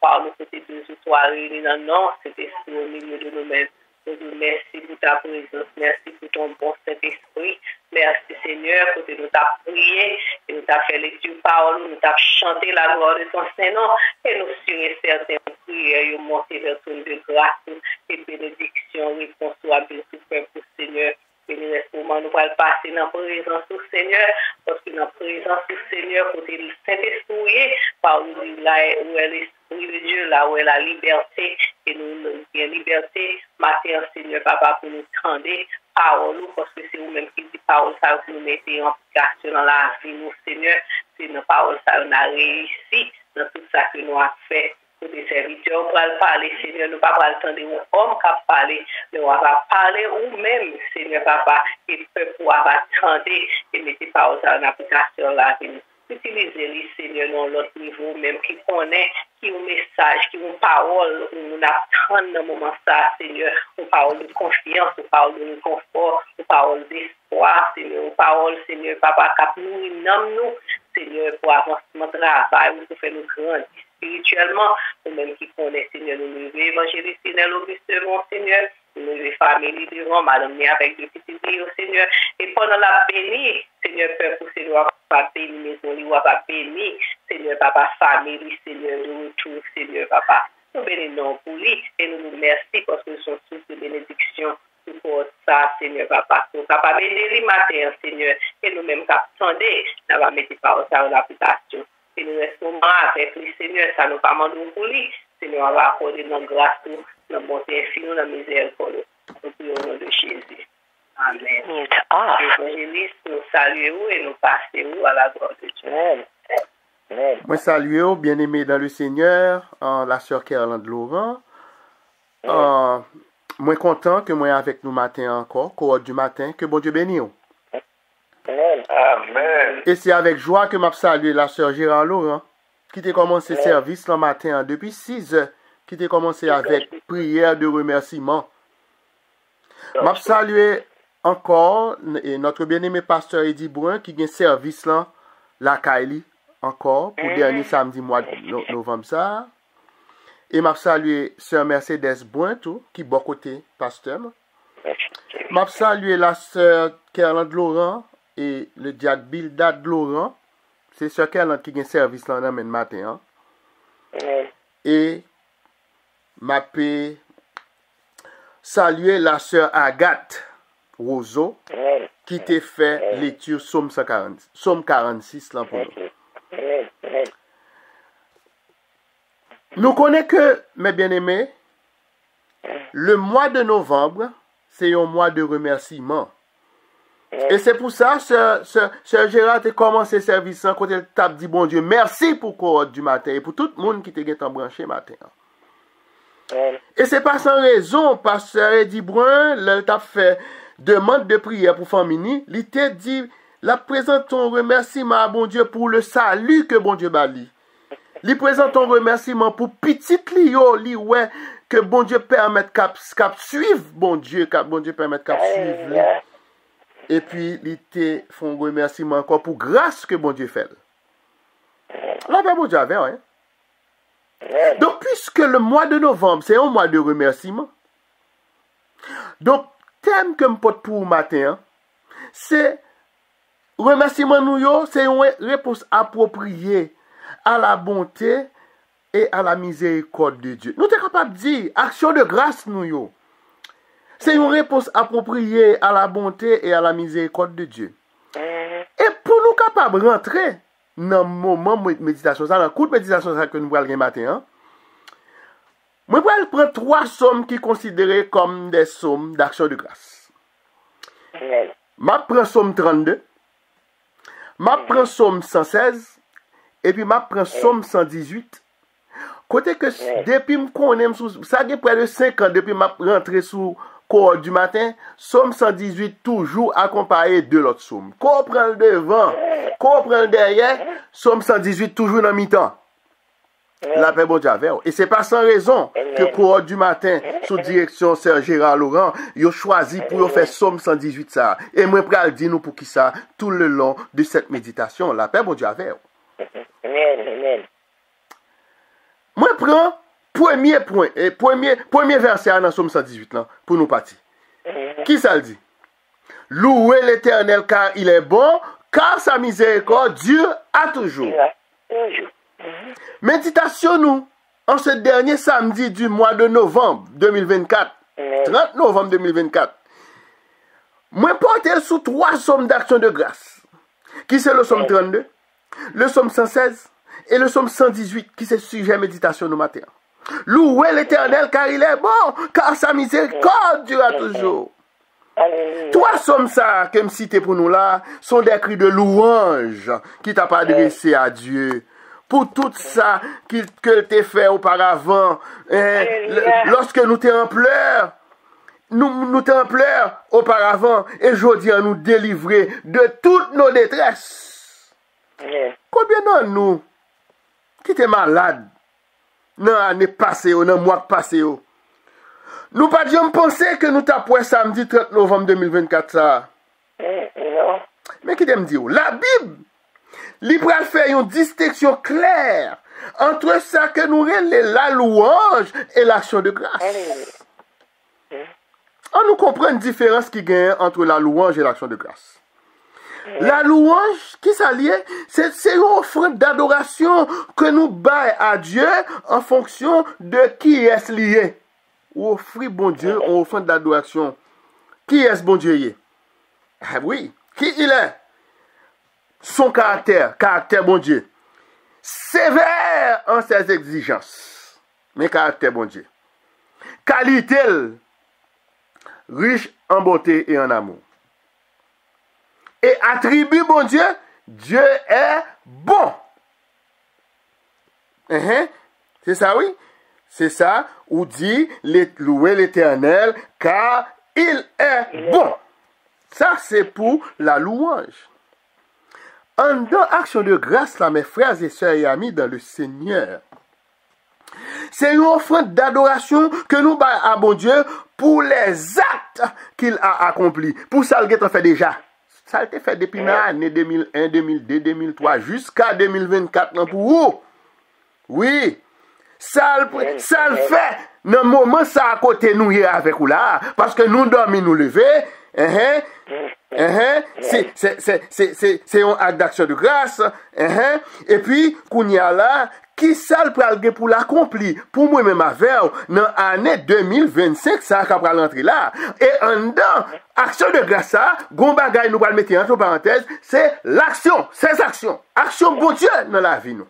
par nous côté de ce soir réunis dans non, c'était au milieu de nous-mêmes. Merci pour ta présence, merci pour ton bon Saint-Esprit. Merci Seigneur, pour que nous t'as prié, et nous t'as fait lecture parole, nous t'as chanté la gloire de ton Saint-Nom, et nous sûrs certaines prières, nous monter vers ton de grâce et bénédiction, réponse soit bien super pour Seigneur. Et nous, nous allons passer dans la présence du Seigneur, parce que dans la présence du Seigneur, côté le Saint-Esprit, par où est l'Esprit de Dieu, là où est la liberté, et nous avons la liberté, matin, Seigneur, Papa, pour nous tendre parole, parce que c'est vous-même qui dit parole, ça, que nous mettez en application dans la vie, nous, Seigneur, c'est nos paroles, ça, on a réussi dans tout ça que nous avons fait. Pour des serviteurs, on va parler, Seigneur, nous ne pouvons pas attendre un homme qui a parlé, mais on va parler ou même, Seigneur, Papa, et le peuple va attendre et mettre paroles en application là. Utilisez-les, Seigneur, dans l'autre niveau, même qui connaît, qui ont un message, qui ont une parole, on apprend dans le moment ça, Seigneur, une parole de confiance, une parole de confort, une parole d'espoir, Seigneur, une parole, Seigneur, Papa, cap nous, Seigneur, pour avancement de travail, pour faire nous grandir spirituellement, ou même qui connaît, Seigneur, nous lever, évangéliste, Seigneur, Auguste, mon Seigneur, nous lever famille devant, madame, avec deux petits filles, Seigneur, et pendant la bénie, Seigneur, Père, pour Seigneur, va bénir maison, va bénir, Seigneur, Papa, famille, Seigneur, de retour, Seigneur, Papa. Nous bénissons pour lui et nous nous remercions parce que nous sommes tous de bénédiction pour ça, Seigneur, Papa. Nous sommes capables de le matin, Seigneur, et nous-mêmes qui attendons, nous allons mettre par ça en application. Et nous restons avec lui, Seigneur, ça nous pas demandé pour lui. Seigneur, on va accorder notre grâce, notre bonté infinie, notre miséricorde. Nous prions au nom de Jésus. Amen. Évangéliste, nous saluons et nous passons à la gloire de Dieu. Amen. Moi salue, bien-aimé dans le Seigneur, la sœur Caroline Laurent. Moi content que moi avec nous matin encore, cohorte du matin, que bon Dieu bénisse. Amen. Et c'est avec joie que m'a salué la sœur Gérard Laurent, qui a commencé le service le matin depuis 6 heures, qui a commencé avec prière de remerciement. M'a salué encore notre bien-aimé pasteur Eddie Brun, qui a un service là, la Kaili, encore, pour dernier samedi mois de novembre ça. Et m'a salué sœur Mercedes Brun, tout, qui est bon côté pasteur. M'a salué la sœur Caroline Laurent, et le diacre Bildad Laurent, c'est sœur Caroline qui a un service là le matin. Et m'a salué la sœur Agathe Roseau, qui t'a fait lecture Somme 46 là pour nous. Nous connaissons que, mes bien-aimés, le mois de novembre, c'est un mois de remerciement. Et c'est pour ça, Sœur Gérard a commencé le service quand elle t'a dit, bon Dieu, merci pour cohorte du matin et pour tout le monde qui t'a branché matin. Et c'est pas sans raison, Pasteur Eddie Brun, elle t'a fait demande de prière pour famille, il t'a dit, la présente ton remerciement à bon Dieu pour le salut que bon Dieu bali. Il présente ton remerciement pour petit Lio, ouais, que bon Dieu permette cap suivre, bon Dieu permette cap suivre. Et puis, il te font remerciement encore pour grâce que bon Dieu fait. Là, ben bon Dieu avait, hein. Donc, puisque le mois de novembre, c'est un mois de remerciement, donc, thème que je porte pour matin, c'est remerciement nous, c'est une réponse appropriée à la bonté et à la miséricorde de Dieu. Nous sommes capables de dire, action de grâce nous, c'est une réponse appropriée à la bonté et à la miséricorde de Dieu. Et pour nous capables de rentrer dans le moment de méditation, dans le coup de méditation que nous voyons le matin, je vais prendre 3 psaumes qui sont considérés comme des psaumes d'action de grâce. Je prends psaume 32, je prends psaume 116, et puis je prends psaume 118. Côté que depuis que je connais, ça fait près de 5 ans depuis que je rentré sous cohorte du matin, psaume 118 toujours accompagné de l'autre psaume. Qu'on prend le devant, qu'on prend le derrière, psaume 118 toujours dans le mi-temps. La paix bon Dieu avec. Et c'est pas sans raison que cohorte du matin, sous direction Sœur Gérard Laurent, il a choisi pour faire psaume 118 ça. Et moi, je vais dire nous pour qui ça, tout le long de cette méditation. La paix bon Dieu avec. Amen. Moi, prend premier point, et premier verset dans Somme 118 là, pour nous partir. Qui ça le dit? Louez l'Éternel car il est bon, car sa miséricorde dure à toujours. Méditation nous, en ce dernier samedi du mois de novembre 2024, 30 novembre 2024, moi porter sous 3 sommes d'action de grâce, qui c'est le somme 32, le somme 116 et le somme 118, qui c'est sujet méditation nous matin. Louez l'Éternel car il est bon, car sa miséricorde durera toujours. 3 sommes ça que me cité pour nous là sont des cris de louange qui t'a pas adressé à Dieu pour tout ça que t'es fait auparavant. Lorsque nous t'es en pleurs, nous t'es en pleurs auparavant et aujourd'hui nous délivrer de toutes nos détresses. Combien d'entre nous qui étaient malades dans l'année passée ou dans le mois passé? Nous pas dû penser que nous t'apprêtons samedi 30 novembre 2024 ça. Mais qui t'aime dire? La Bible, libre à faire une distinction claire entre ça que nous relève la louange et l'action de grâce. On nous comprend une différence qui gagne entre la louange et l'action de grâce. La louange, qui s'allie, c'est une offrande d'adoration que nous baillons à Dieu en fonction de qui est lié. Ou offrir bon Dieu en offrande d'adoration. Qui est ce bon Dieu? Ah oui, qui il est? Son caractère bon Dieu. Sévère en ses exigences, mais caractère bon Dieu. Qualité, riche en beauté et en amour. Et attribut bon Dieu, Dieu est bon. C'est ça, oui. C'est ça, où dit louer l'Éternel, car il est bon. Ça, c'est pour la louange. En dans action de grâce, là, mes frères et sœurs et amis dans le Seigneur, c'est une offrande d'adoration que nous baillons à bon Dieu pour les actes qu'il a accomplis. Pour ça, il a fait déjà. Ça a été fait depuis l'année 2001, 2002, 2003, jusqu'à 2024. Pour vous. Oui. Ça le fait. Dans le moment, ça à côté nous hier avec vous là. Parce que nous dormons, nous lever. C'est un acte d'action de grâce. Et puis, qu'on y a là, qui ça le pral pour l'accomplir? Pour moi-même avec, dans l'année 2025, ça a pral l'entrée là. Et en dedans, action de grâce, ça, gon bagay nous pral mettre entre parenthèses, c'est l'action, ces actions. Action bon Dieu dans la vie, nous.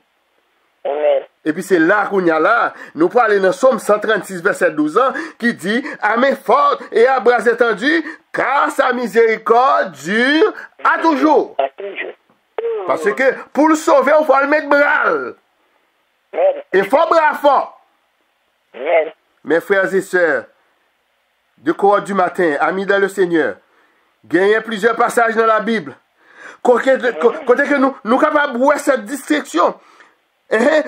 Amen. Et puis c'est là qu'on y a là, nous parlons dans Somme 136, verset 12 ans, qui dit, à main forte et à bras étendus, car sa miséricorde dure à toujours. Parce que pour le sauver, il faut le mettre bras. Il faut bras fort. Mes frères et sœurs, de cohorte du matin, amis dans le Seigneur, gagnez plusieurs passages dans la Bible. Côté que nous sommes capables de voir cette distinction.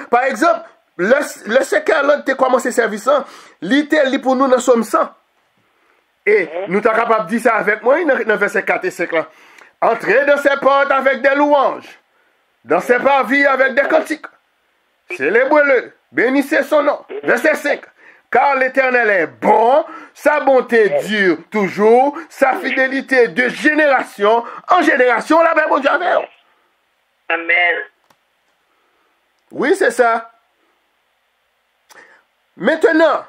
Par exemple, le séquel là qui commencé le service, l'ité pour nous dans Somme 100. Et nous sommes capables de dire ça avec moi dans verset 4 et 5 là. Entrez dans ses portes avec des louanges, dans ses parvis avec des cantiques. Célébrez-le, bénissez son nom. Verset 5. Car l'Éternel est bon, sa bonté dure toujours, sa fidélité de génération en génération. La même bon Dieu avec vous. Amen. Oui, c'est ça. Maintenant,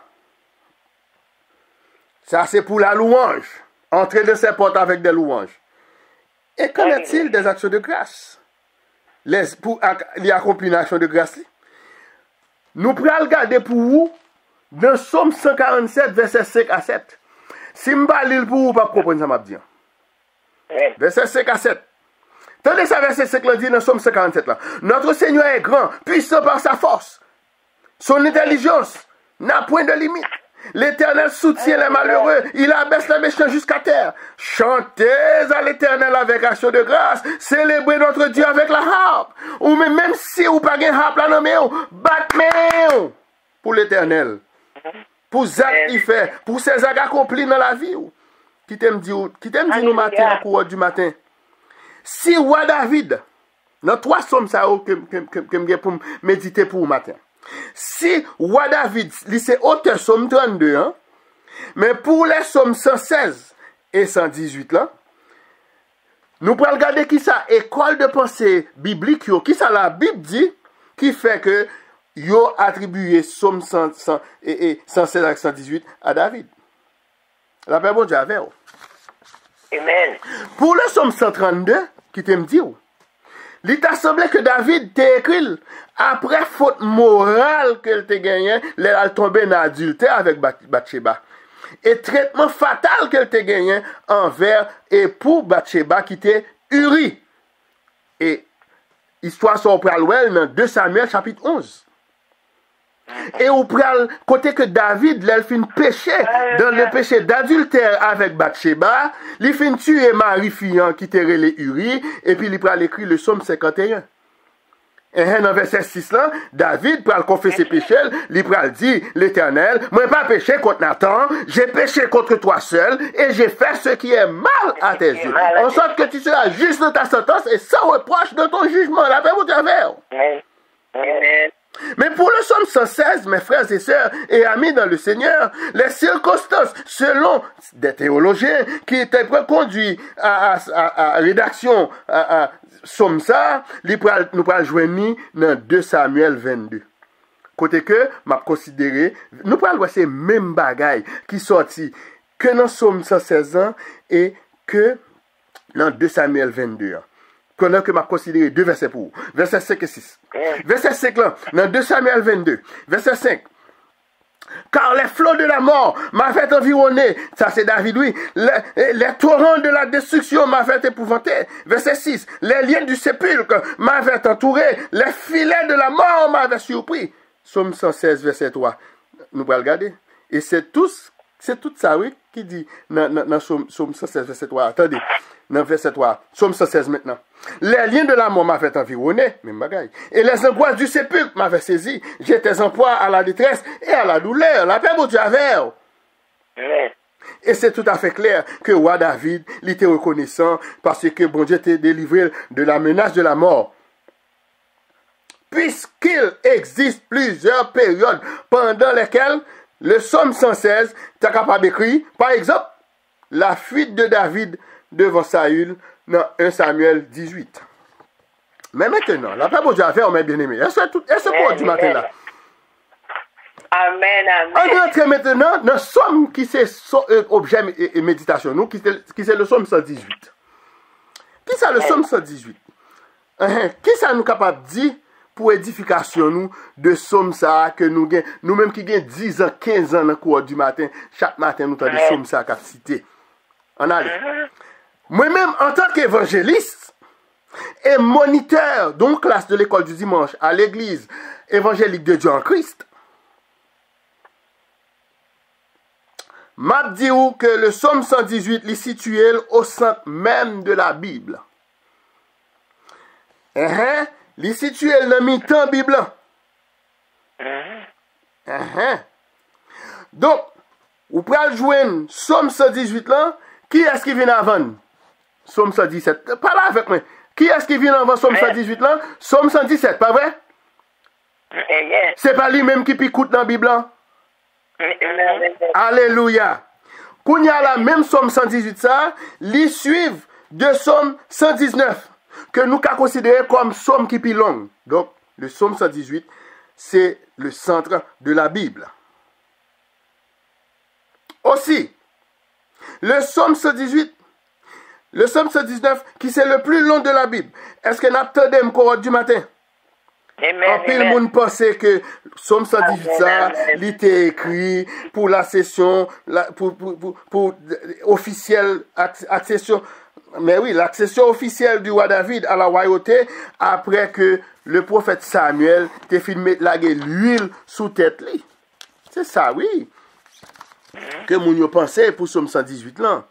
ça c'est pour la louange. Entrer dans ses portes avec des louanges. Et qu'en est-il des actions de grâce? Pour accomplir une action de grâce. Nous pourrons regarder pour vous dans Somme 147, verset 5 à 7. Si je ne pas lire pour vous, pas comprendre ça m'a dit. Verset 5 à 7. Tendez ça, verset 5 là dit dans Somme 147 là. Notre Seigneur est grand, puissant par sa force. Son intelligence n'a point de limite. L'Éternel soutient les malheureux. Il abaisse les méchants jusqu'à terre. Chantez à l'Éternel avec action de grâce. Célébrez notre Dieu avec la harpe. Ou même si vous n'avez pas de harpe là, non, mais battez pour l'Éternel. Pour Zach il fait. Pour ses actes accomplis dans la vie. Qui t'aime dire nous matin, au cours du matin. Si roi David, dans 3 sommes ça que pour méditer pour le matin. Si roi David, c'est auteur Somme 32, hein, mais pour les Sommes 116 et 118 là, nous pouvons regarder qui ça école de pensée biblique, qui ça la Bible dit, qui fait que yo attribué Somme 116 et 118 à David. La paix bon Dieu avec vous. Amen. Pour le Somme 132, qui te me dit, il t'a semblé que David t'a écrit après faute morale qu'elle t'a gagné, elle tombé dans l'adultère avec Bathsheba. Et traitement fatal qu'elle t'a gagné envers et pour Bathsheba qui était Uri. Et histoire sur Pral dans 2 Samuel chapitre 11. Et au pral côté que David, il fin péché dans le péché d'adultère avec Bathsheba, il fin tuer Marie fiant qui était relé Uri, et puis il pral écrit le psaume 51. Et dans verset 6 là, David pral confesser péché, il pral dit l'Éternel, moi pas péché contre Nathan, j'ai péché contre toi seul, et j'ai fait ce qui est mal à tes yeux. En sorte que tu seras juste dans ta sentence et sans reproche dans ton jugement. La paix vous Amen. Amen. Mais pour le psaume 116, mes frères et sœurs et amis dans le Seigneur, les circonstances, selon des théologiens qui étaient conduits à rédaction psaume ça, nous pourrons joindre dans 2 Samuel 22. Côté que, m'a considéré, nous pourrons voir ces mêmes bagailles qui sortent que dans psaume 116 ans et que dans 2 Samuel 22. Que m'a considéré 2 versets pour. Verset 5 et 6. Verset 5 là, dans 2 Samuel 22. Verset 5. Car les flots de la mort m'avaient environné. Ça c'est David, oui. Les torrents de la destruction m'avaient épouvanté. Verset 6. Les liens du sépulcre m'avaient entouré. Les filets de la mort m'avaient surpris. Psaume 116, verset 3. Nous allons regarder. Et c'est tout ça, oui, qui dit dans Psaume 116, verset 3. Attendez. Dans verset 3, Psaume 116 maintenant. Les liens de la mort m'avaient environné, même bagaille. Et les angoisses du sépulcre m'avaient saisi. J'étais en proie à la détresse et à la douleur. La paix, mon Dieu, avait. Et c'est tout à fait clair que roi David, il était reconnaissant parce que bon Dieu t'a délivré de la menace de la mort. Puisqu'il existe plusieurs périodes pendant lesquelles le Psaume 116 est capable d'écrire, par exemple, la fuite de David devant Saül dans 1 Samuel 18. Mais maintenant, la paix de Dieu a fait, on m'a bien aimé. Est-ce qu'on du matin là? Amen, amen. On entre maintenant dans le psaume qui c'est objet et méditation, nous, qui c'est le psaume 118. Qui c'est le psaume 118? Qui ça nous capable de dire pour édification nous de psaume ça que nous-mêmes qui gagnons 10 ans, 15 ans dans le cours du matin, chaque matin nous avons des psaumes ça qu'à citer. On a moi-même, en tant qu'évangéliste et moniteur d'une classe de l'école du dimanche à l'église évangélique de Dieu en Christ, m'a dit que le psaume 118 est situé au centre même de la Bible. Il est situé dans le mi-temps Bible. Donc, vous pouvez jouer psaume 118 là, qui est-ce qui vient avant? Psaume 117. Parlez avec moi. Qui est-ce qui vient avant Psaume 118 là? Psaume 117, pas vrai? C'est pas lui-même qui picoute dans la Bible là? Alléluia. Quand il y a la même Psaume 118 ça, les suivent de Psaume 119 que nous avons considéré comme Psaume qui est plus long. Donc, le Psaume 118, c'est le centre de la Bible. Aussi, le Psaume 118, le Psaume 119, qui c'est le plus long de la Bible. Est-ce que nous attendons encore du matin? En pile, monde pensait que Psaume 118, ça, il était écrit pour la session, pour officielle accession. Mais oui, l'accession officielle du roi David à la royauté, après que le prophète Samuel t'ait filmé l'huile sous tête. C'est ça, oui. Que moun pensait pour Psaume 118 là.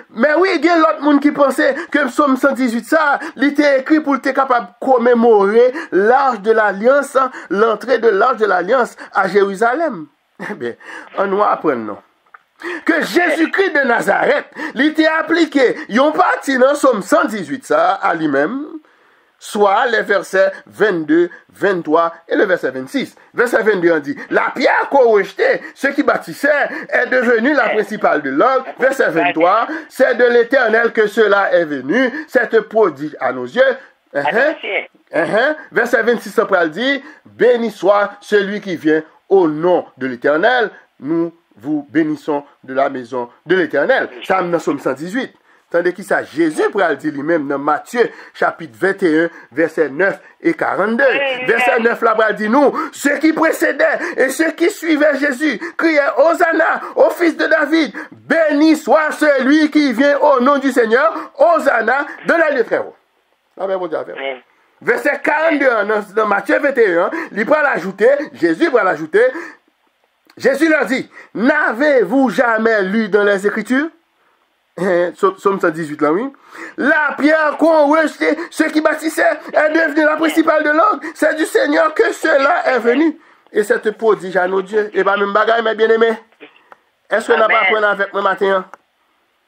Mais oui, il y a l'autre monde qui pensait que le Psaume 118 ça, il était écrit pour être capable de commémorer l'arche de l'alliance, l'entrée de l'arche de l'alliance à Jérusalem. Eh bien, on doit apprendre non. Que Jésus-Christ de Nazareth, il était appliqué, ils ont parti dans le Psaume 118 ça à lui-même, soit les versets 22, 23 et le verset 26. Verset 22, on dit, la pierre qu'on rejetait, ce qui bâtissait, est devenue la principale de l'ordre. Verset 23, c'est de l'Éternel que cela est venu, cette prodige à nos yeux. Verset 26, après dit, béni soit celui qui vient au nom de l'Éternel. Nous vous bénissons de la maison de l'Éternel. Ça, dans Somme 118. Tandis que ça, Jésus pourrait le dire lui-même dans Matthieu, chapitre 21, verset 9 et 42. Verset 9, là, dit nous, ceux qui précédaient et ceux qui suivaient Jésus criaient Hosanna au fils de David. Béni soit celui qui vient au nom du Seigneur. Hosanna de la lieu très haut. Verset 42, dans Matthieu 21, il pourra l'ajouter, Jésus pourra l'ajouter. Jésus leur dit, n'avez-vous jamais lu dans les Écritures? Somme 118 là, oui. La pierre qu'on rejetait, ceux qui bâtissaient, est devenue la principale de l'ordre. C'est du Seigneur que cela est venu. Et cette prodige à nos dieux. Et pas même bagaille, mes bien-aimés. Est-ce qu'on n'a pas appris avec moi matin?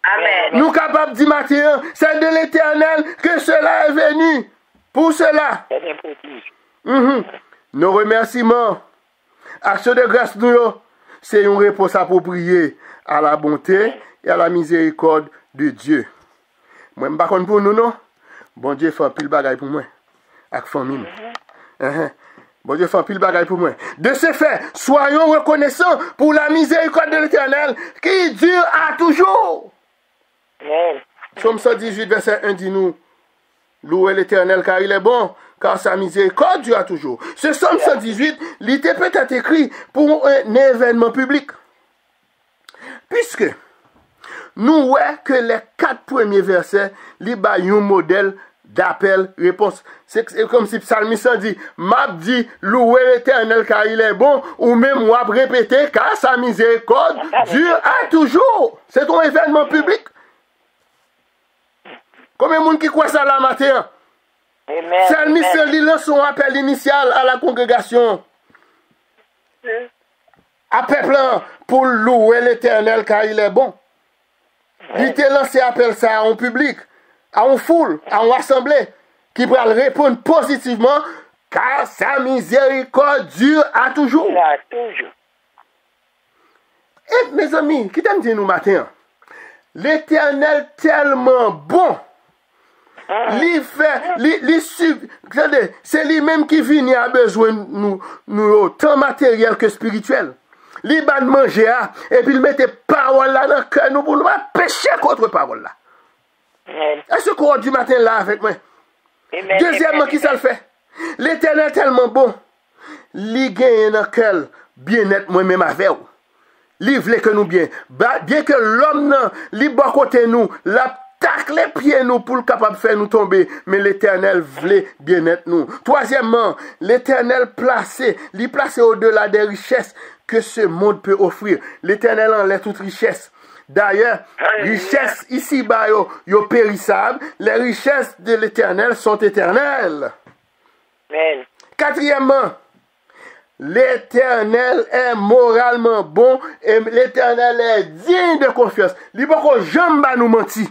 Amen. Nous capables de dire matin, c'est de l'Éternel que cela est venu. Pour cela. Nos remerciements, action de grâce nous, c'est une réponse appropriée à la bonté et à la miséricorde de Dieu. Moi, je ne sais pas pour nous, non? Bon Dieu fait un pile bagaille pour moi. Avec famille. Bon Dieu fait un pile bagaille pour moi. De ce fait, soyons reconnaissants pour la miséricorde de l'Éternel qui dure à toujours. Somme 118, verset 1 dit nous, louez l'Éternel car il est bon, car sa miséricorde dure à toujours. Ce Somme 118, il était peut-être écrit pour un événement public. Puisque nous voyons que les 4 premiers versets, ils ont un modèle d'appel-réponse. C'est comme si le psalmiste dit, m'a dit, louez l'Éternel car il est bon, ou même moi répéter car sa miséricorde dure à toujours. C'est un événement public. Combien de monde qui croit ça là matin? Le psalmiste lit son appel initial à la congrégation. Appel pour louer l'Éternel car il est bon. Il t'a lancé appel ça en public, à une foule, à une assemblée, qui pourra répondre positivement, car sa miséricorde dure à toujours. Et mes amis, qui t'aime dire nous matin, l'Éternel tellement bon, c'est lui-même qui vient à besoin de nous autant matériel que spirituel. Li ban manger et puis il mette parole là dans le cœur nous pour nous pas pécher contre parole là. Est-ce qu'on du matin là avec moi? Deuxièmement, qui ça le fait? L'Éternel tellement bon. Li gagne dans le cœur bien-être moi-même avec vous. Li vle que nous bien. Bien que l'homme nan, li bon côté nous, la tac les pieds nous pour le capable de faire nous tomber, mais l'Éternel voulait bien-être nous. Troisièmement, l'Éternel placé au-delà des richesses que ce monde peut offrir. L'Éternel enlève toute richesse. D'ailleurs, richesses ici-bas, yo périssables, les richesses de l'Éternel sont éternelles. Amen. Quatrièmement, l'Éternel est moralement bon et l'Éternel est digne de confiance. Il ne peut pas jamais nous mentir.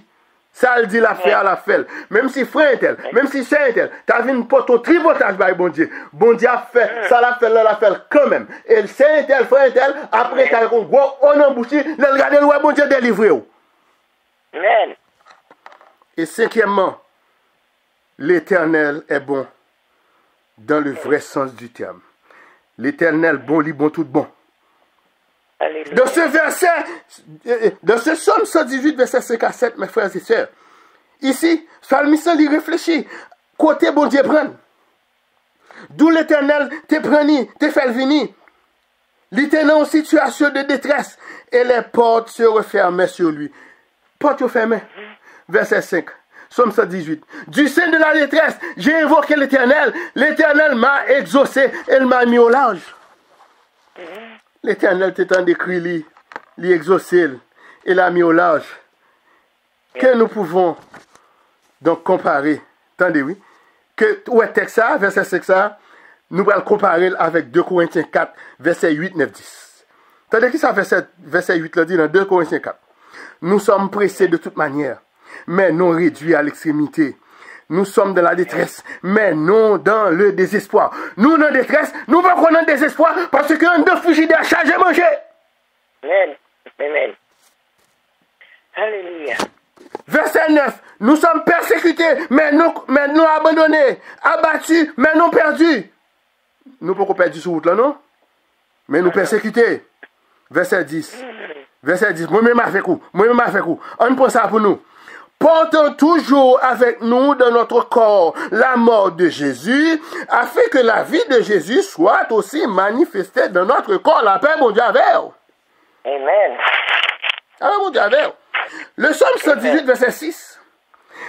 Ça le dit la fait à la fait. Même si frère est tel, même si c'est tel, tu as vu une porte au tripotage par bon Dieu. Bon Dieu a fait, ça l'a fait quand même. Et c'est tel, frère tel, après quand on embouché, le regarder le bon Dieu délivré. Amen. Et cinquièmement, l'Éternel est bon dans le vrai sens du terme. L'Éternel bon, lui bon tout bon. Alléluia. Dans ce verset, dans ce Somme 118, verset 5 à 7, mes frères et sœurs, ici, psalmiste lui réfléchit, côté bon Dieu prend. D'où l'Éternel te preni, te fait venir. Il était dans une situation de détresse et les portes se refermaient sur lui. Portes fermées. Verset 5. Somme 118. Du sein de la détresse, j'ai invoqué l'Éternel. L'Éternel m'a exaucé et il m'a mis au large. L'Éternel t'étant décrit, lui exaucé et l'a mis au large. Que nous pouvons donc comparer. Attendez, oui. Que, où est texte ça, verset 5 ça, nous allons comparer avec 2 Corinthiens 4, verset 8, 9, 10. Attendez qui ça, verset 8 là dit dans 2 Corinthiens 4. Nous sommes pressés de toute manière, mais non réduits à l'extrémité. nous sommes dans la détresse, mais non dans le désespoir. Nous, dans la détresse, nous ne pouvons pas désespoir parce que nous frigidaires chargés à manger. Amen. Amen. Alléluia. Verset 9. Nous sommes persécutés, mais nous abandonnés. Abattus, mais nous perdus. Nous ne pouvons pas perdre sur route là, non? Mais nous persécutés. Verset 10. Verset 10. Moi-même a fait coup. On prend ça pour nous. Portons toujours avec nous dans notre corps la mort de Jésus, afin que la vie de Jésus soit aussi manifestée dans notre corps. La paix, mon Dieu, avec. Amen. Ah, mon Dieu, avec. Le psaume 118, verset 6.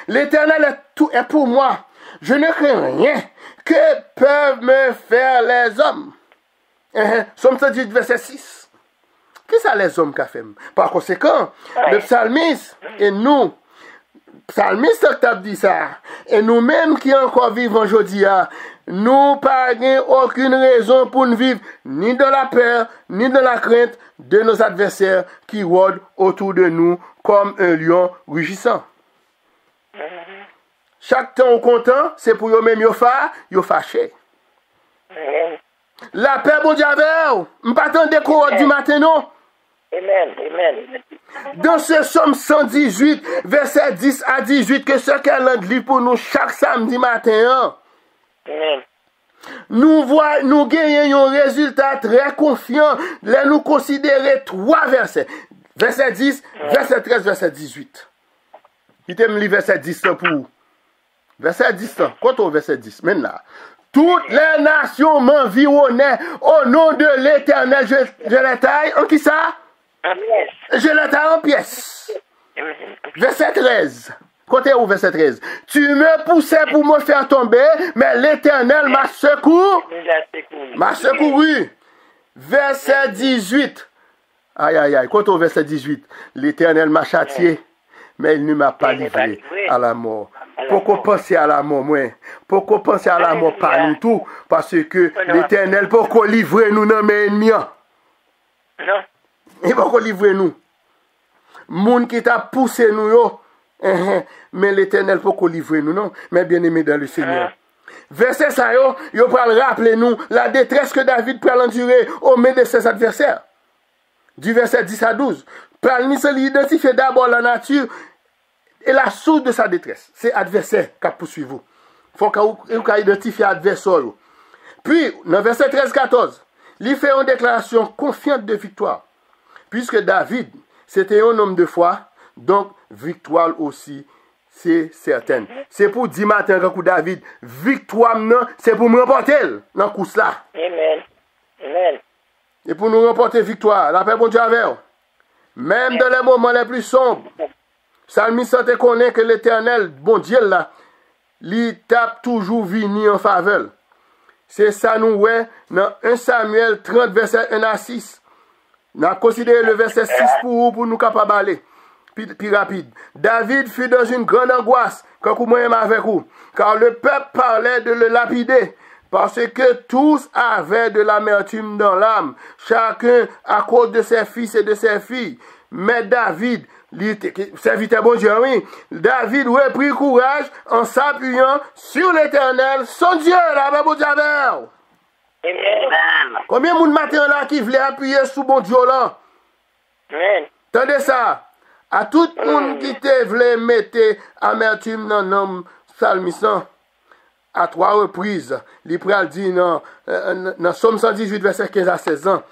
L'Éternel est pour moi. Je ne crains rien que peuvent me faire les hommes. Psaume 118, verset 6. Qu'est-ce que les hommes qu'a fait? Par conséquent, le psalmiste et nous, psalmiste qui a dit ça, et nous-mêmes qui encore vivons aujourd'hui, nous n'avons aucune raison pour ne vivre ni dans la peur, ni dans la crainte de nos adversaires qui rôdent autour de nous comme un lion rugissant. Chaque temps on content, c'est pour eux-mêmes yo fâché. La paix, bon Dieu, avec vous. Je ne pas attendre du matin, non? Amen. Amen. Dans ce psaume 118, verset 10 à 18, que ce qu'elle lit pour nous chaque samedi matin, Amen. nous gagnons un résultat très confiant. Là, nous considérons 3 versets. Verset 10, verset 13, verset 18. Il t'aime le verset 10 pour vous. Verset 10, quand on verset 10, maintenant. Toutes les nations m'environnaient au nom de l'Éternel. Je les taille en qui ça? En pièces. Je les taille en pièces. Verset 13. Côté où verset 13? Tu me poussais pour me faire tomber, mais l'Éternel m'a secouru. M'a secouru. Verset 18. Aïe, aïe, aïe. Côté au verset 18. L'Éternel m'a châtié, mais il ne m'a pas livré à la mort. Pourquoi penser à la mort, moi? Pourquoi penser à la mort pas nous tout? Parce que l'Éternel, pourquoi livrer nous dans mes ennemis? Non. Et pourquoi livrer nous? Moun qui t'a poussé nous, yo. Mais l'Éternel, pourquoi livrer nous, non? Mais bien aimé dans le Seigneur. Verset ça, yo pour rappeler nous la détresse que David peut endurer au milieu de ses adversaires. Du verset 10 à 12. Psalmiste identifie d'abord la nature et la source de sa détresse. C'est l'adversaire qui poursuit vous. Il faut qu'on identifie l'adversaire. Puis, dans verset 13-14, il fait une déclaration confiante de victoire. Puisque David, c'était un homme de foi, donc victoire aussi, c'est certain. C'est pour dire matin que David, victoire, c'est pour me remporter dans le coup là. Amen. Amen. Et pour nous remporter victoire, la paix, bon Dieu, avec. Même dans les moments les plus sombres, Psalmiste te connaît que l'Éternel, bon Dieu là, il tape toujours venu en faveur. C'est ça nous, ouais, dans 1 Samuel 30, verset 1 à 6. Nous avons considéré le verset 6 pour nous capables d'aller. Puis rapide. David fut dans une grande angoisse quand vous m'aimez avec vous. Car le peuple parlait de le lapider. Parce que tous avaient de l'amertume dans l'âme. Chacun à cause de ses fils et de ses filles. Mais David, serviteur bon Dieu, oui. David reprit courage en s'appuyant sur l'Éternel, son Dieu, la bon Dieu. Amen. Combien de matin là qui voulait appuyer sur bon Dieu là? Amen. Attendez ça. À tout le monde qui te voulait mettre amertume dans l'homme psalmiste, à 3 reprises, l'Ipral dit dans Somme 118, verset 15 à 16 ans,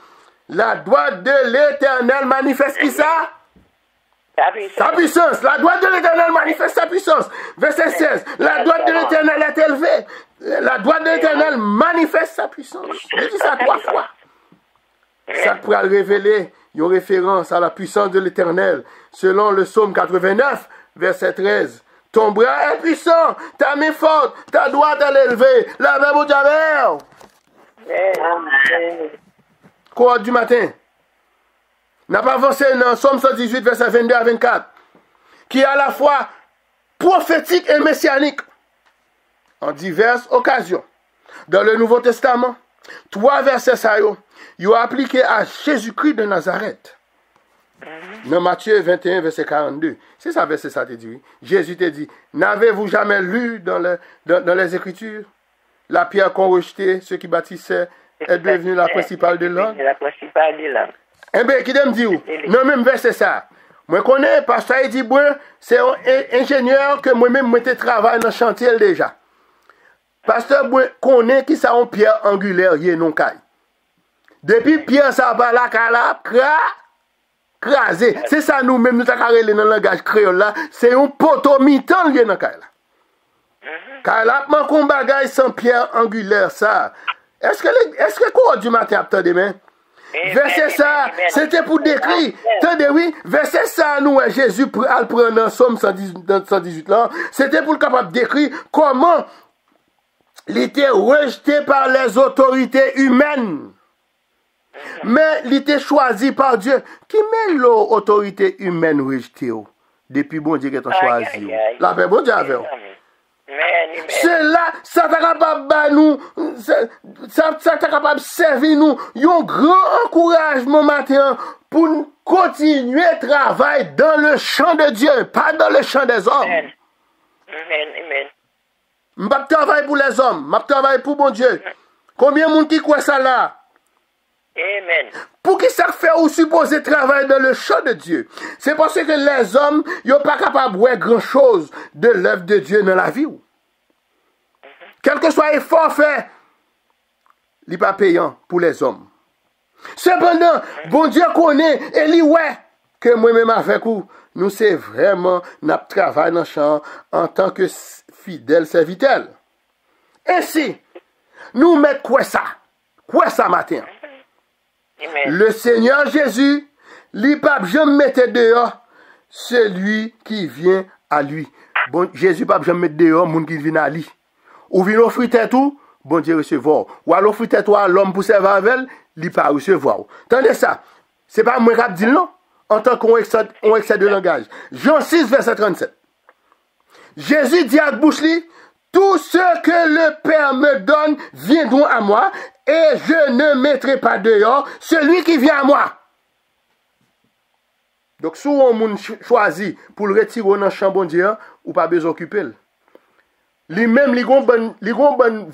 la droite de l'Éternel manifeste qui ça? Sa puissance. La droite de l'Éternel manifeste sa puissance. Verset 16. La droite de l'Éternel est élevée. La droite de l'Éternel manifeste sa puissance. Je dis ça 3 fois. Ça pourra révéler une référence à la puissance de l'Éternel. Selon le psaume 89, verset 13. Ton bras est puissant, ta main forte, ta droite est élevée. La main au Javel. Quoi du matin? N'a pas avancé dans Somme 118, verset 22 à 24, qui est à la fois prophétique et messianique, en diverses occasions. Dans le Nouveau Testament, 3 versets ça, ils ont appliqué à Jésus-Christ de Nazareth. Dans Matthieu 21, verset 42. C'est ça, verset ça te dit. Jésus te dit, n'avez-vous jamais lu dans les Écritures, la pierre qu'on rejetait, ceux qui bâtissaient, est devenue la principale de l'homme? La principale de l'homme. Eh bien, qui me dit où? Non, même verset ça. Moi, je connais, pasteur, il dit, bon, c'est un ingénieur que moi-même, je travaille dans le chantier déjà. Pasteur, moi, connais qui ça en pierre angulaire, il y a non caille. Depuis pierre, ça va la cala, crasé. C'est ça, nous-mêmes, nous avons dans le langage créole là, c'est un poteau mi-temps, il y a dans le caille là. Car là, mon bagage sans pierre angulaire, ça. Est-ce que quoi du matin, attendez, demain? Verset ça, c'était pour décrire. Attendez, oui, verset ça, nous, Jésus a le prendre dans Somme 118 là, c'était pour le capable de décrire comment il était rejeté par les autorités humaines. Mais il était choisi par Dieu. Qui met l'autorité humaine rejetée? Depuis bon Dieu qui t'a choisi. La paix, bon Dieu avec. C'est là, ça t'a capable de nous, ça t'a capable de servir nous, un grand encouragement matin pour nous continuer à travailler dans le champ de Dieu, pas dans le champ des hommes. Amen. Amen. Je ne travaille pour les hommes, je travaille pour mon Dieu. Combien de monde qui croit ça là? Amen. Pour qui ça fait ou supposer travailler dans le champ de Dieu? C'est parce que les hommes, ils ne sont pas capables de voir grand chose de l'œuvre de Dieu dans la vie. Quel que soit l'effort fait, il n'est pas payant pour les hommes. Cependant, bon Dieu connaît et lui ouais que moi-même avec vous, nous c'est vraiment notre travail dans le champ en tant que fidèle serviteur. Ainsi, nous mettons quoi ça matin? Amen. Le Seigneur Jésus, il pas jamais mettre dehors celui qui vient à lui. Bon, Jésus pas jamais mettre dehors monde qui vient à lui. Ou vient offrir tête tout, bon Dieu recevoir. Ou alors offrir tête à l'homme pour servir avec elle, il pas recevoir. Tendez ça. C'est pas moi qui dis non en tant qu'on excès de langage. Jean 6 verset 37. Jésus dit à bouche li, tout ce que le Père me donne viendront à moi et je ne mettrai pas dehors celui qui vient à moi. Donc, si on moun choisi pour le retirer dans le champ bon Dieu, ou pas besoin d'occuper. Lui-même, il y a un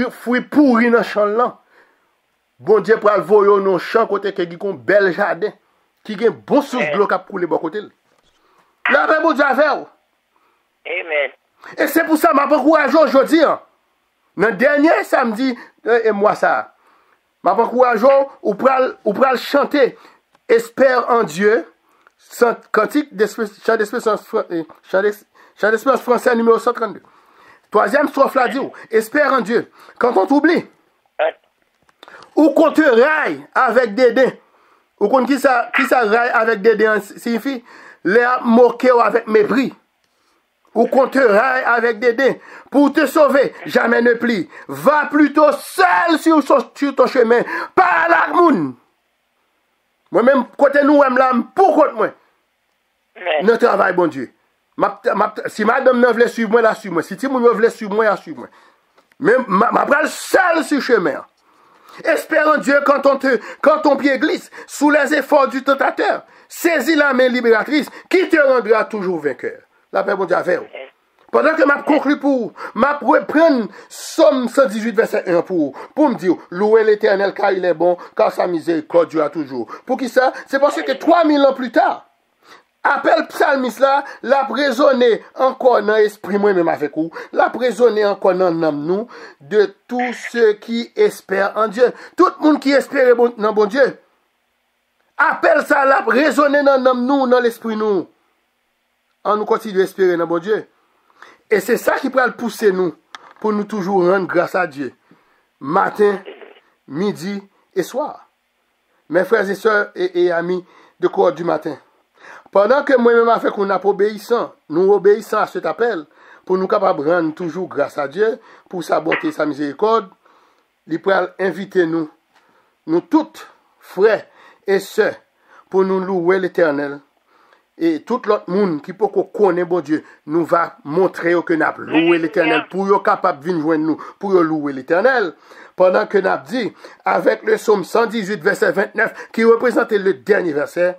fruit pourri dans le champ là. Bon Dieu pour le voir dans le champ côté qui a un bel jardin, qui a un bon source de l'eau qui a coulé de côté. La paix bon Dieu avec vous. Amen. Et c'est pour ça que je m'encourage aujourd'hui. Dans le dernier samedi, et moi ça, je m'encourage ou pral chanter Espère en Dieu, cantique chant d'espérance français numéro 132. Troisième strophe là dit, espère en Dieu. Quand on t'oublie, ou qu'on te raille avec dédain, ou qu'on qui ça raille avec dédain signifie, les moquer avec mépris. Ou qu'on te raille avec dédain, pour te sauver, jamais ne plie. Va plutôt seul sur ton chemin, pas à la moun. Moi-même, côté nous, pour contre moi, ne travaille, bon Dieu. Si madame ne veut suivre moi, la suivre moi. Si tout le monde veut suivre moi, la suivre moi. Mais ma prends seul sur le chemin. Espère en Dieu quand ton pied glisse sous les efforts du tentateur. Saisis la main libératrice qui te rendra toujours vainqueur. La paix, bon Dieu, avec vous. Pendant que m'a conclu pour, m'a prendre Somme 118 verset 1 pour me dire, louez l'Éternel car il est bon, car sa miséricorde dure toujours. Pour qui ça? C'est parce que 3000 ans plus tard, appel psalmiste là, l'a résonné encore dans l'esprit moi-même avec vous, l'a résonné encore dans nous de tous ceux qui espèrent en Dieu. Tout le monde qui espère dans bon Dieu. Appel ça l'a résonné dans nous, dans l'esprit nous. On nous continue à espérer dans bon Dieu. Et c'est ça qui peut le pousser nous, pour nous toujours rendre grâce à Dieu. Matin, midi et soir. Mes frères et sœurs et amis de cohorte du matin. Pendant que moi-même avec nous obéissons à cet appel, pour nous capables de rendre toujours grâce à Dieu, pour sa bonté et sa miséricorde, il peut inviter nous toutes, frères et sœurs, pour nous louer l'Éternel. Et tout l'autre monde qui peut connaître bon Dieu, nous va montrer que nous avons loué l'Éternel pour être capable de venir joindre nous, pour louer l'Éternel. Pendant que nous avons dit, avec le psaume 118, verset 29, qui représentait le dernier verset,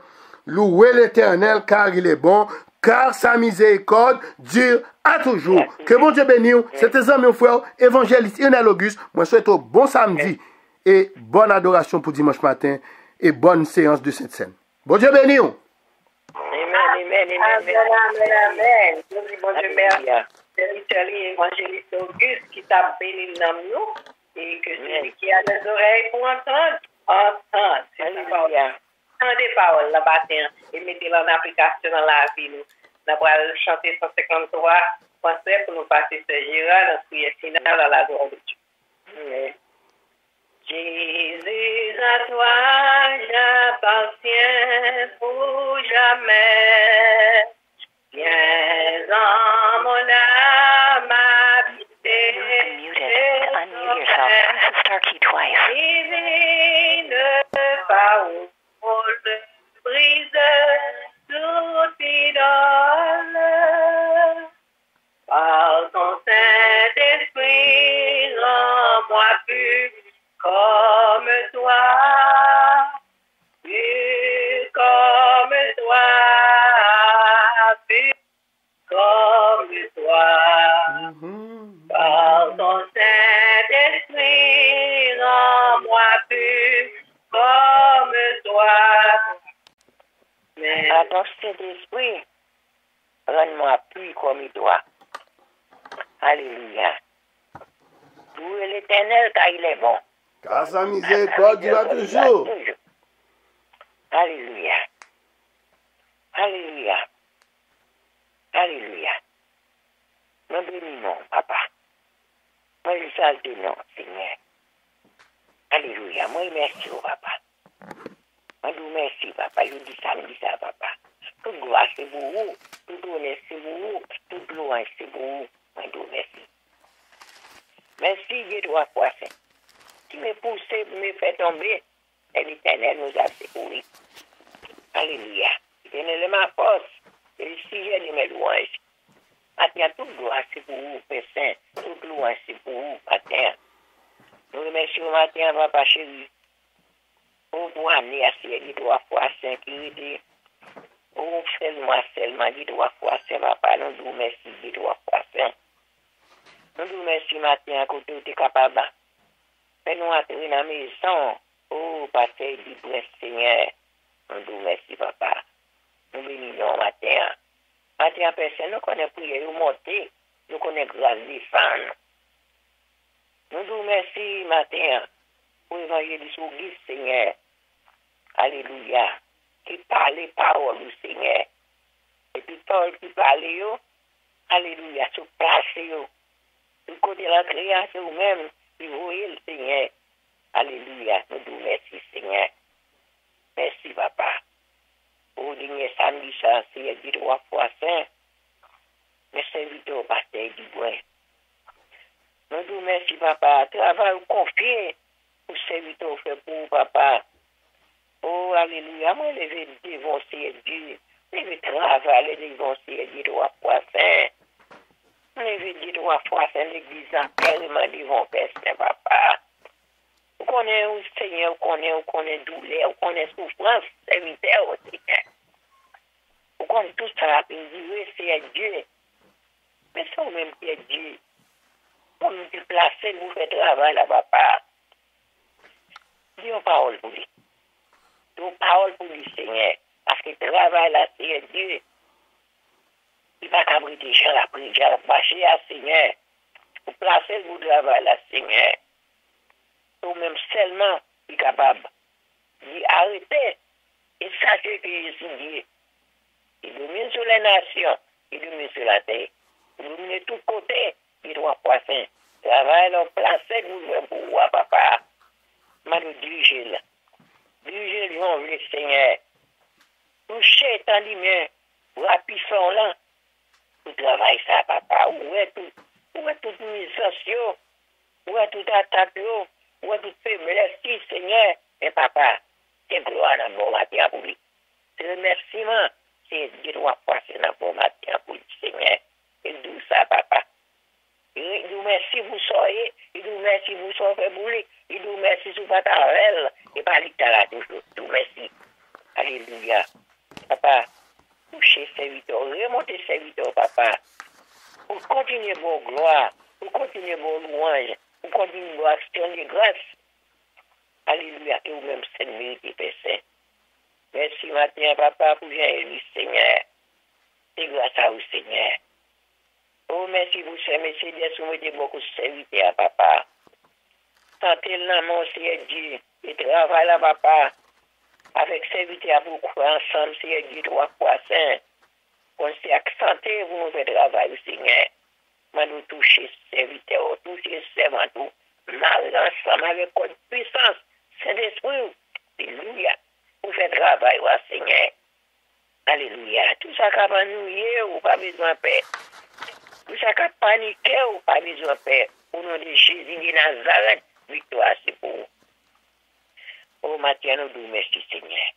Louez l'Éternel car il est bon, car sa miséricorde dure à toujours. Que bon Dieu bénisse. C'était amis, frère, évangéliste Lionel Auguste. Moi, je souhaite un bon samedi et bonne adoration pour dimanche matin et bonne séance de cette scène. Bon Dieu bénisse. Amen. Bon Dieu, merci. C'est l'évangéliste Auguste qui t'a béni dans nous et que celui qui a des oreilles pour entendre. Entendez paroles la matin et mettez-la en application dans la vie. Nous allons chanter 153 français pour nous passer ce Gérard dans prière finale à la gloire de Dieu. Jésus, à toi j'appartiens pour jamais. Viens en mon âme habiter. Unmute yourself. Press the star key twice. Divine parole brise toute idole. Par ton Saint-Esprit, rends-moi plus comme toi. Plus comme toi. Plus comme toi. Par ton Saint-Esprit, rends-moi plus comme toi. Mais Par ton Saint-Esprit, rends-moi plus comme toi. Alléluia. Louez l'Éternel car il est bon. Car sa miséricorde dure à toujours. Alléluia. Alléluia. Alléluia. Nous bénissons, papa. Moi, je salue non, Seigneur. Alléluia. Moi, merci, papa. Moi, je merci, papa. Je dis ça, papa. Toute gloire, c'est vous. Toute honneur, c'est vous. Toute louange, c'est vous. Moi, je merci. Merci, Dieu, toi, poisson. Qui me pousse, me fait tomber, et l'Éternel nous a secourus. Alléluia. L'Éternel est ma force, et le sujet de mes louanges. Maintenant, toute gloire, c'est pour vous, Père Saint. Toute louange, c'est pour vous, matin. Nous remercions matin, papa chéri, pour vous amener à ces 3 fois sécurité. Oh, seulement, dit 3 fois Saint, papa, nous vous remercions, dit 3 fois Saint. Nous vous remercions matin, à côté de capable. Fais-nous entrer dans la maison. Oh, pasteur du prince Seigneur. Nous vous remercions, papa. Nous bénissons matin. Matin, personne, nous connaissons prier, nous monter. Nous connaissons grâce des femmes. Nous vous remercions matin pour l'évangéliste Auguste, Seigneur. Alléluia. Qui parle les paroles du Seigneur. Et puis, parole qui parle, alléluia, se place, du côté de la création même, vous voyez le Seigneur. Alléluia. Nous vous remercions, Seigneur. Merci, papa. Au dernier samedi, ça, c'est dit 3 fois Saint. Mes serviteurs au pasteur du bois. Nous vous remercions, papa. Travail confié pour serviteurs fait pour papa. Oh, alléluia. Moi, je vais dévancer Dieu. Je vais travailler, dévancer Dieu 3 fois Saint. Je vais dire 3 fois Saint, l'église a tellement devant Père Saint, papa. Vous connaissez le Seigneur, vous connaissez douleur, vous connaissez souffrance, serviteur au Seigneur. Vous connaissez tout ça, puis vous dites, c'est Dieu. Mais c'est vous-même qui est Dieu. Vous nous déplacez, vous faites travail là, papa. Dis une parole pour lui. Dis une parole pour lui, Seigneur. Parce que le travail là, c'est Dieu. Il va abriter des gens, la prière, la marcher à Seigneur. Vous placez le travail là, Seigneur. Vous-même seulement, il est capable. Il arrêtez et sachez que je suis Dieu. Il domine sur les nations, il domine sur la terre. Il domine de tous côtés, il doit passer. Travail là, placez vous pour voir, papa. Mais nous dirigez là. Dirigez le Seigneur. Touchez tant d'humains, rapissons là. Vous travaillez ça, papa. Où est toute mission? Où est toute attaque? Où est toute faiblesse? Seigneur? Mais papa, c'est gloire dans mon matin pour lui. C'est remerciement. C'est Dieu doit passer dans mon matin pour lui, Seigneur. Et d'où ça, papa? Il nous merci vous soyez. Il nous merci vous soyez pour lui. Il nous merci sur votre arrêt. Et pas lui, toujours. Tout merci. Alléluia. papa. Pour continuer vos gloires, pour continuer vos louanges, pour continuer vos actions de grâce. Alléluia, que vous-même, c'est le mérite, Père Saint. Merci matin, papa, pour Jean-Élie, Seigneur. C'est grâce à vous, Seigneur. Oh, merci pour ce messieurs, vous mettez beaucoup de serviteurs, papa. Sentez l'amour, Seigneur Dieu, et travaille là, papa, avec serviteurs beaucoup ensemble, Seigneur Dieu, 3 fois saint. On s'est accenté, vous nous faites travail, Seigneur. Mais nous toucher serviteurs, toucher servants, tout, mal ensemble avec votre puissance, Saint-Esprit, alléluia, vous faites travail, Seigneur. Alléluia. Tout ça qui va nous ou pas besoin de paix. Tout ça qui a paniqué ou pas besoin de paix. Au nom de Jésus de Nazareth, victoire, c'est pour vous. Oh, Mathieu, nous disons merci, Seigneur.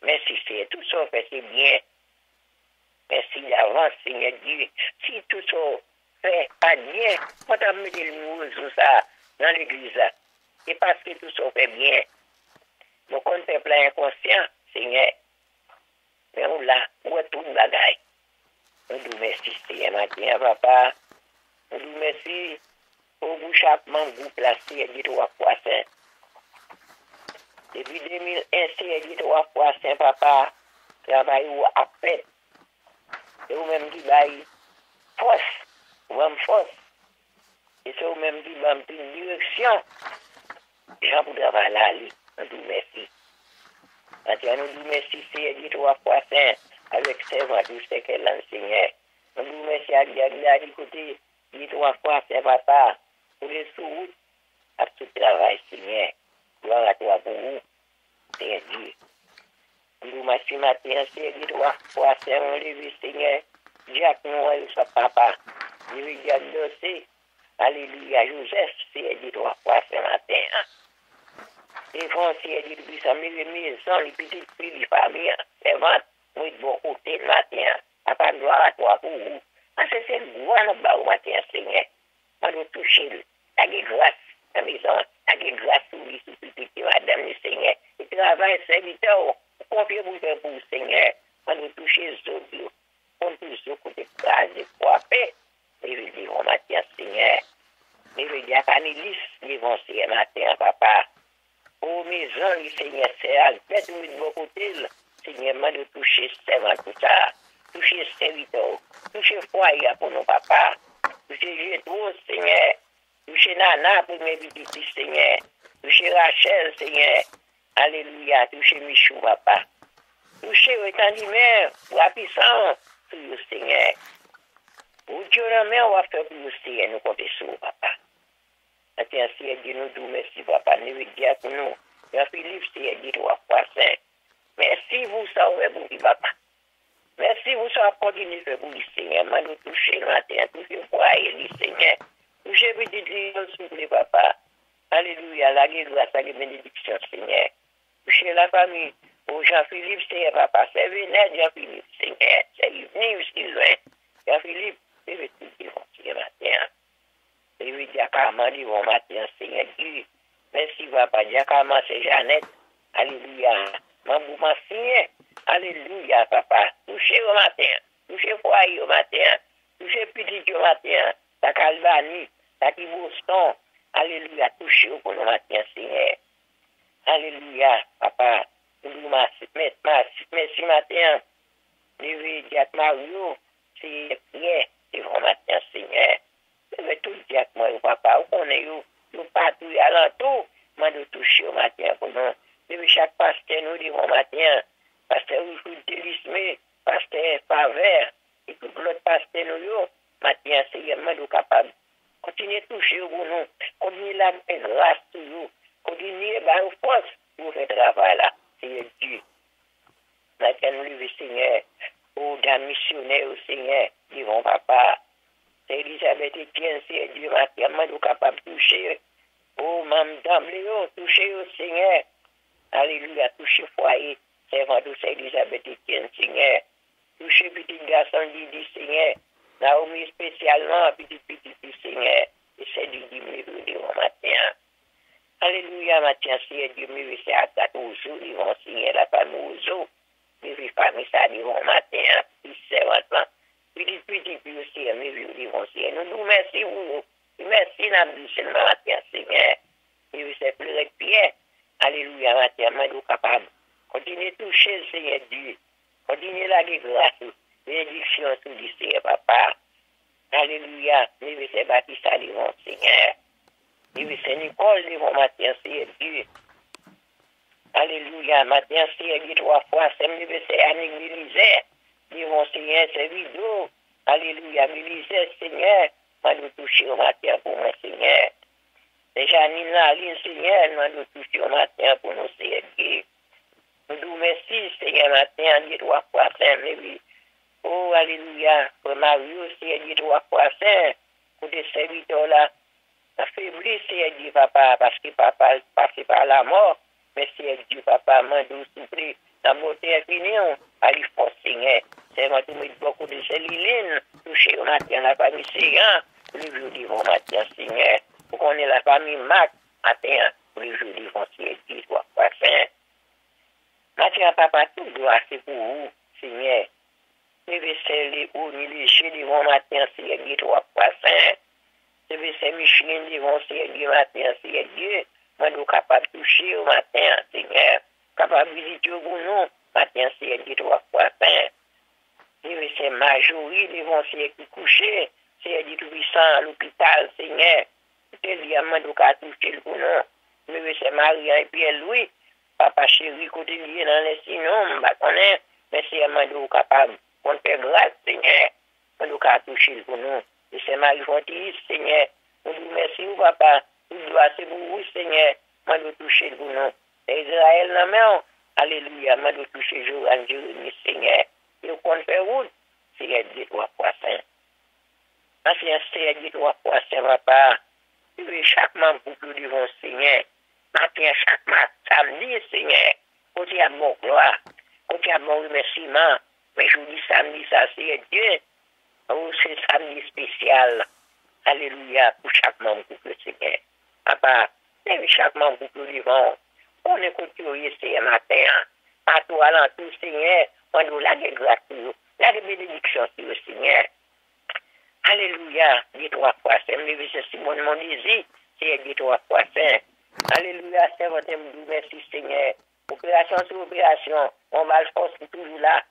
Merci, Seigneur. Tout ça fait, c'est bien. Merci d'avance, Seigneur Dieu. Si tout ça fait pas bien, on va mettre le mot sur ça dans l'église. C'est parce que tout ça fait bien. Nous comptons plein inconscient, Seigneur. Mais on l'a, on retourne bagaille. Nous disons merci, Seigneur, matin, papa. Nous disons merci pour vous chaque membre vous placez et dit 3 fois saint. Depuis 2001, c'est dit 3 fois saint, papa. Travail ou à peine. Et vous-même qui baille force, vous-même force. Et c'est vous-même qui baille une direction. Jean pour travailler là, nous disons merci. Maintenant, nous disons merci, Seigneur, dit 3 fois saint, avec servant, tout ce qu'elle enseignait. Nous disons merci à Diagla, du côté, dit 3 fois saint, papa, pour les sous-routes, à tout travail, Seigneur. Gloire à toi pour vous, Seigneur Dieu. Nous disons merci, matin, Seigneur, dit 3 fois saint, on l'a vu, Seigneur. Jacques Noël, son papa, il regarde dossier. Alléluia, Joseph, Seigneur, dit 3 fois saint, matin. Les Français disent depuis ça, mes maisons, les petites filles, les familles, les ventes, nous de bon côté le matin, à part gloire à toi pour vous. C'est le droit au matin, Seigneur. On doit toucher la grâce, la maison, la grâce sur lui, sur petit, madame, le Seigneur. Et travail, serviteur, confiez-vous pour vous, Seigneur. On doit toucher les autres, on peut se côté de grâce, de frapper. Et je dis au matin, Seigneur. Et je dis à Canélis, les vont Seigneur, matin, papa. Oh, maison, le Seigneur, c'est Albert, nous de mon côté, Seigneur, m'a de toucher servant tout ça, toucher serviteur, toucher foyer pour nos papas, toucher Gétro, Seigneur, toucher Nana pour mes petites, Seigneur, toucher Rachel, Seigneur, alléluia, toucher Michou, papa, toucher étendiment, pour la puissance, pour le Seigneur. Pour Dieu, on va faire pour le Seigneur, nous comptons sur papa. Maintenant, Seigneur Dieu, nous disons merci, papa. Nous voulons dire pour nous. Jean-Philippe, Seigneur Dieu, 3 fois saint. Merci, vous, ça, vous, papa. Merci, vous, ça, continuez de vous, Seigneur. Nous toucher le matin, toucher le foyer, Seigneur. Toucher petit Dieu, s'il vous plaît, papa. Alléluia, la grâce, la bénédiction, Seigneur. Toucher la famille. Oh, Jean-Philippe, Seigneur, papa. C'est Vénère, Jean-Philippe, Seigneur. C'est Yves, Sylvain. Jean-Philippe, c'est le petit Dieu, Seigneur, matin. Et oui, Diakama, dit bon matin, Seigneur Dieu. Merci, papa. Diakama, c'est Jeannette. Alléluia. Mamou m'a signé. Alléluia, papa. Touchez au matin. Touchez foyer au matin. Touchez petit au matin. Ta Calvanie. Ta Boston. Alléluia. Touchez au matin, Seigneur. Alléluia, papa. Merci, matin. Oui, Diak Mario. C'est prière. C'est bon matin, Seigneur. Je tout dire que moi, papa, on est partout à l'entour, moi, de toucher au matin pour nous. Depuis chaque pasteur, nous disons au matin, pasteur, vous délismé, pasteur, Favert, et tout l'autre pasteur, nous, matin, c'est moi, nous capable. Continuez à toucher au nous, continuez la grâce toujours, continuez à vous force pour faire travail là, c'est Dieu. Maintenant, nous, le Seigneur, ou d'un missionnaire au Seigneur, disons, papa, c'est Elisabeth Etienne, c'est Dieu, matin, nous capable de toucher. Oh, madame Léon, toucher au Seigneur. Alléluia, toucher foyer. Servant de Elisabeth Etienne, Seigneur. Toucher petit garçon, Didi, Seigneur. Naomi spécialement, petit Seigneur. Et c'est Didi, me matin. Alléluia, matin, Seigneur, Dieu, me c'est attaque aux eaux, ils vont signer la famille aux eaux. Mais famille, ça, ils vont matin, petit servant, petit merci vous. Merci, Nabdi, seulement matin, Seigneur. Et c'est plus avec Pierre. Alléluia, matin, moi, capable. Continuez à toucher le Seigneur Dieu. Continuez la grâce, bénédiction sous le Seigneur, papa. Alléluia, nous c'est Baptiste devant Seigneur. Nous c'est Nicole devant matin, Seigneur Dieu. Alléluia, matin, Seigneur Dieu, 3 fois, c'est nous c'est Annick Mélisère. Devant Seigneur, c'est vidéo. Alléluia, Mélisère, Seigneur. Moi, nous toucher au matin pour mon Seigneur. C'est Janine Laline, Seigneur, moi, nous toucher au matin pour nos Seigneur Dieu. Nous nous merci, Seigneur, matin, Dieu, 3 fois, Saint, oui. Oh, alléluia, pour Mario, Seigneur Dieu, 3 fois, Saint, pour des serviteurs là, affaiblis, Seigneur Dieu, papa, parce que papa passé par la mort, mais Seigneur Dieu, papa, m'a nous souffler, la beauté infinie, allez, force, Seigneur. C'est moi, tout le monde, beaucoup de Céline, touché au matin, la famille Seigneur, pour les jours du matin, Seigneur, pour qu'on ait la famille Mac, matin, pour les jours du Seigneur Dieu, 3 fois, Saint. Matin, papa, tout gloire, c'est pour vous, Seigneur. Je vais les hauts, les jeux devant matin, Seigneur Dieu, 3 fois Saint. Je vais faire Micheline devant Seigneur Dieu, matin, Seigneur Dieu. Moi, nous capable de toucher au matin, Seigneur. Capable de visiter au bout, matin, Seigneur Dieu, 3 fois Saint. Je vais faire Majorie devant Seigneur qui couché, Seigneur Dieu, tout puissant à l'hôpital, Seigneur. Je dis à moi, nous capable de toucher le bout, je vais faire Maria et Pierre-Louis. Papa chéri, côté lié dans les signaux, je connais, mais c'est un mandou capable. On fait grâce, Seigneur. On nous a touché pour nous. Et c'est Marie-Fontis, Seigneur. On nous merci, papa. Tout doit c'est pour vous, Seigneur. On nous toucher pour nous. C'est Israël, la main. Alléluia. On nous toucher jour en Jérémie, Seigneur. Et on compte faire route. Seigneur, dis 3 fois saint. Ancien Seigneur, dis 3 fois saint, papa. Tu veux chaque membre pour plus devant, Seigneur. Matin, chaque matin, samedi, Seigneur, côté à mon gloire, côté à mon remerciement, mais je vous dis samedi, ça c'est Dieu, oh, c'est samedi spécial, alléluia, pour chaque membre pour le Seigneur. Papa, chaque membre pour le vivant, on écoute curieux, Seigneur, matin, à toi, à tout, Seigneur, on nous l'a de grâce, la bénédiction sur le Seigneur. Alléluia, dis 3 fois, c'est Simon mon désir, c'est dis 3 fois, Saint. Alléluia, c'est votre merci Seigneur. Opération sur opération, on va le force toujours là.